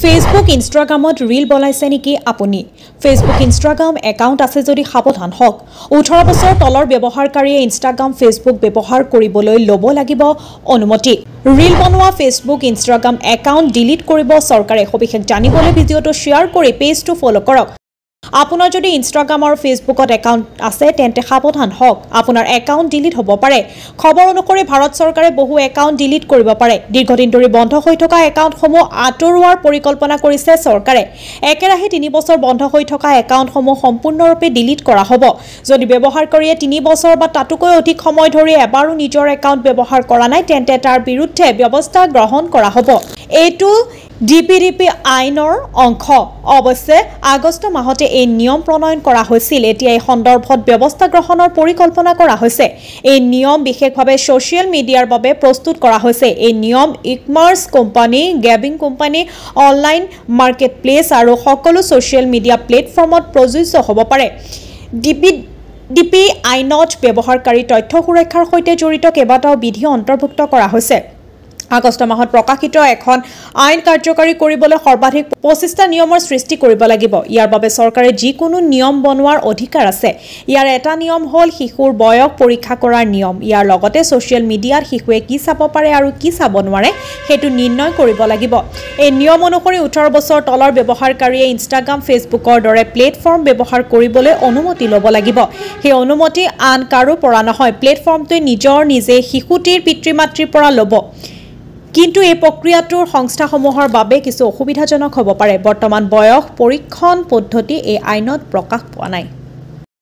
Facebook ইনষ্টাগ্ৰামত reel বনাইছে নেকি আপুনি ফেসবুক ইনষ্টাগ্ৰাম একাউণ্ট আছে যদি সাৱধান হওক 18 বছৰ তলৰ ব্যৱহাৰকাৰীয়ে ইনষ্টাগ্ৰাম ফেসবুক ব্যৱহাৰ কৰিবলৈ ল'ব লাগিব অনুমতি ৰীল বনোৱা ফেসবুক ইনষ্টাগ্ৰাম একাউণ্ট ডিলিট কৰিব চৰকাৰে সবিশেষ জানিবলৈ ভিডিঅটো শেয়াৰ কৰি পেজটো ফলো কৰক আপোনাৰ যদি ইনষ্টাগ্ৰাম আৰু ফেসবুকত একাউণ্ট আছে তেন্তে সাৱধান হওক আপোনাৰ একাউণ্ট ডিলিট হ'ব পাৰে খবৰ অনুসৰি ভাৰত চৰকাৰে বহু একাউণ্ট ডিলিট কৰিব পাৰে দীৰ্ঘদিন ধৰি বন্ধ হৈ থকা একাউণ্টসমূহ আঁতৰোৱাৰ পৰিকল্পনা কৰিছে চৰকাৰে একেৰাহে 3 বছৰ বন্ধ হৈ থকা একাউণ্টসমূহ সম্পূৰ্ণৰূপে ডিলিট কৰা হ'ব যদি ব্যৱহাৰকাৰীয়ে 3 বছৰ বা তাতোকৈ অধিক সময় ধৰি এবাৰো নিজৰ একাউণ্ট ব্যৱহাৰ কৰা নাই তেন্তে তাৰ বিৰুদ্ধে ব্যৱস্থা গ্ৰহণ কৰা হ'ব এইটো ডিপিডিপি আইনৰ অংশ অৱশ্যে আগষ্ট মাহতে এই নিয়ম প্ৰণয়ন কৰা হৈছিল এতিয়া এই সন্দৰ্ভত ব্যৱস্থা গ্ৰহণৰ পৰিকল্পনা কৰা হৈছে এই নিয়ম বিশেষভাৱে সোশ্যাল মিডিয়াৰ বাবে প্ৰস্তুত কৰা হৈছে এই নিয়ম e-commerce company gaming company online market place আৰু সকলো সোশ্যাল মিডিয়া প্লেটফৰ্মত প্ৰযোজ্য হ'ব পাৰে ডিপিডিপি আইনত ব্যৱহাৰকাৰী তথ্য সুৰক্ষাৰ সৈতে জড়িত কেইবাটাও বিধি অন্তৰ্ভুক্ত কৰা হৈছে আগষ্ট মাহত প্ৰকাশিত এখন আইন কাৰ্যকাৰী কৰিবলৈ সৰ্বাধিক 25টা নিয়মৰ সৃষ্টি কৰিব লাগিব ইয়াৰ বাবে চৰকাৰে যিকোনো নিয়ম বনোৱাৰ অধিকাৰ আছে ইয়াৰ এটা নিয়ম হ'ল শিশুৰ বয়স পৰীক্ষা কৰাৰ নিয়ম ইয়াৰ লগতে সোশ্যাল মিডিয়াত শিশুৱে কি চাব পাৰে আৰু কি চাব নোৱাৰে হেতু নিৰ্ণয় কৰিব লাগিব এই নিয়ম অনুসৰি 18 বছৰ তলৰ ব্যৱহাৰকাৰীয়ে ইনষ্টাগ্ৰাম ফেসবুকৰ দৰে প্লেটফৰ্ম ব্যৱহাৰ কৰিবলৈ অনুমতি ল'ব লাগিব সেই অনুমতি আন কাৰো পৰা নহয় প্লেটফৰ্মটোৱে নিজে শিশুটিৰ পিতৃ-মাতৃৰ পৰা ল'ব কিন্তু এই প্ৰক্ৰিয়াটোৰ সংস্থাসমূহৰ বাবে কিছু অসুবিধাজনক হ'ব পাৰে বৰ্তমান বয়স পৰীক্ষণ পদ্ধতি এই আইনত প্ৰকাশ পোৱা নাই